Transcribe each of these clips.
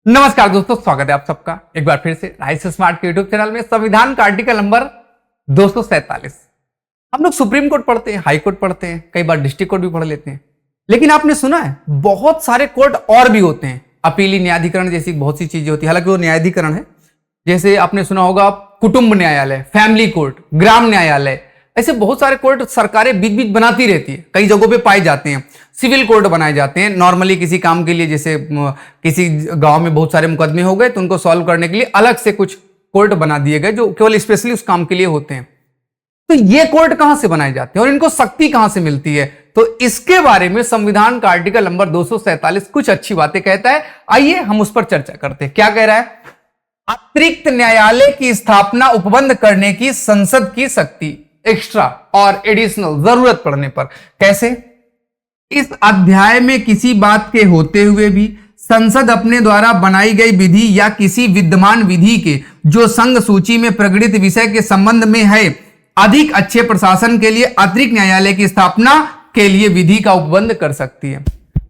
नमस्कार दोस्तों, स्वागत है आप सबका एक बार फिर से राइस स्मार्ट के यूट्यूब चैनल में। संविधान का आर्टिकल नंबर 247। हम लोग सुप्रीम कोर्ट पढ़ते हैं, हाई कोर्ट पढ़ते हैं, कई बार डिस्ट्रिक्ट कोर्ट भी पढ़ लेते हैं, लेकिन आपने सुना है बहुत सारे कोर्ट और भी होते हैं। अपीली न्यायाधिकरण जैसी बहुत सी चीजें होती है, हालांकि वो न्यायाधिकरण है। जैसे आपने सुना होगा कुटुंब न्यायालय, फैमिली कोर्ट, ग्राम न्यायालय, ऐसे बहुत सारे कोर्ट सरकारें बीच बीच बनाती रहती है, कई जगहों पे पाए जाते हैं। सिविल कोर्ट बनाए जाते हैं नॉर्मली किसी काम के लिए, जैसे किसी गांव में बहुत सारे मुकदमे हो गए तो उनको सॉल्व करने के लिए अलग से कुछ कोर्ट बना दिए गए जो केवल स्पेशली उस काम के लिए होते हैं। तो ये कोर्ट कहां से बनाए जाते हैं और इनको शक्ति कहां से मिलती है, तो इसके बारे में संविधान का आर्टिकल नंबर 247 कुछ अच्छी बातें कहता है। आइए हम उस पर चर्चा करते हैं। क्या कह रहा है? अतिरिक्त न्यायालय की स्थापना उपबंध करने की संसद की शक्ति, एक्स्ट्रा और एडिशनल जरूरत पड़ने पर। कैसे? इस अध्याय में किसी बात के होते हुए भी संसद अपने द्वारा बनाई गई विधि या किसी विद्यमान विधि के जो संघ सूची में प्रकटित विषय के संबंध में है, अधिक अच्छे प्रशासन के लिए अतिरिक्त न्यायालय की स्थापना के लिए विधि का उपबंध कर सकती है।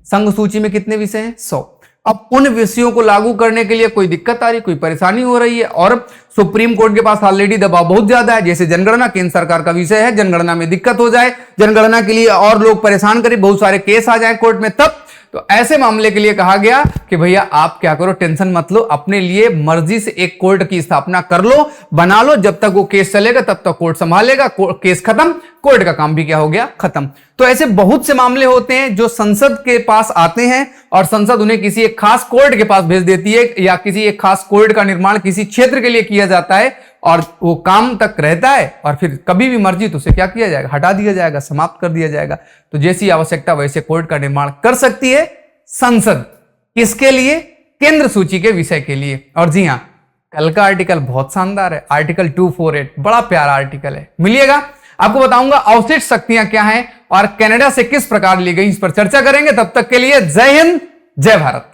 संघ सूची में कितने विषय हैं? 100। अब उन विषयों को लागू करने के लिए कोई दिक्कत आ रही, कोई परेशानी हो रही है और सुप्रीम कोर्ट के पास ऑलरेडी दबाव बहुत ज्यादा है। जैसे जनगणना केंद्र सरकार का विषय है, जनगणना में दिक्कत हो जाए, जनगणना के लिए और लोग परेशान करें, बहुत सारे केस आ जाए कोर्ट में, तब तो ऐसे मामले के लिए कहा गया कि भैया आप क्या करो, टेंशन मत लो, अपने लिए मर्जी से एक कोर्ट की स्थापना कर लो, बना लो। जब तक वो केस चलेगा तब तक कोर्ट संभालेगा, केस खत्म, कोर्ट का काम भी क्या हो गया, खत्म। तो ऐसे बहुत से मामले होते हैं जो संसद के पास आते हैं और संसद उन्हें किसी एक खास कोर्ट के पास भेज देती है, या किसी एक खास कोर्ट का निर्माण किसी क्षेत्र के लिए किया जाता है और वो काम तक रहता है और फिर कभी भी मर्जी तो उसे क्या किया जाएगा, हटा दिया जाएगा, समाप्त कर दिया जाएगा। तो जैसी आवश्यकता वैसे कोर्ट का निर्माण कर सकती है संसद। किसके लिए? केंद्र सूची के विषय के लिए। और जी हां, कल का आर्टिकल बहुत शानदार है, आर्टिकल 248, बड़ा प्यारा आर्टिकल है, मिलिएगा। आपको बताऊंगा अवशिष्ट शक्तियां क्या हैं और कनाडा से किस प्रकार ली गई, इस पर चर्चा करेंगे। तब तक के लिए जय हिंद, जय भारत।